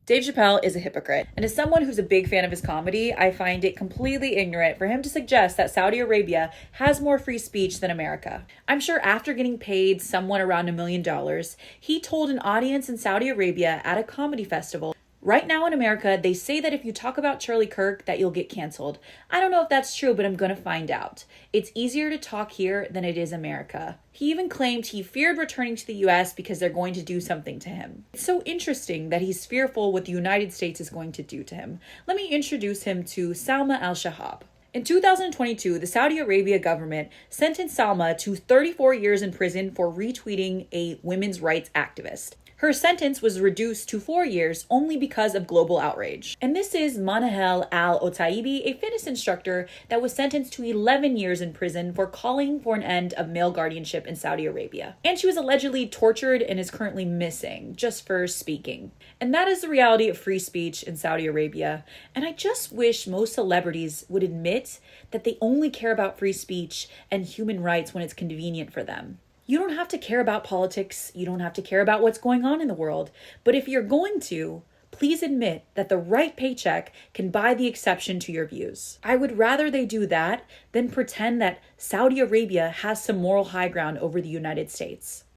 Dave Chappelle is a hypocrite, and as someone who's a big fan of his comedy, I find it completely ignorant for him to suggest that Saudi Arabia has more free speech than America. I'm sure after getting paid someone around $1 million, he told an audience in Saudi Arabia at a comedy festival, right now in America, they say that if you talk about Charlie Kirk, that you'll get canceled. I don't know if that's true, but I'm gonna find out. It's easier to talk here than it is America. He even claimed he feared returning to the US because they're going to do something to him. It's so interesting that he's fearful what the United States is going to do to him. Let me introduce him to Salma al-Shahab. In 2022, the Saudi Arabia government sentenced Salma to 34 years in prison for retweeting a women's rights activist. Her sentence was reduced to 4 years only because of global outrage. And this is Manahel Al-Otaibi, a fitness instructor that was sentenced to 11 years in prison for calling for an end of male guardianship in Saudi Arabia. And she was allegedly tortured and is currently missing just for speaking. And that is the reality of free speech in Saudi Arabia. And I just wish most celebrities would admit that they only care about free speech and human rights when it's convenient for them. You don't have to care about politics. You don't have to care about what's going on in the world. But if you're going to, please admit that the right paycheck can buy the exception to your views. I would rather they do that than pretend that Saudi Arabia has some moral high ground over the United States.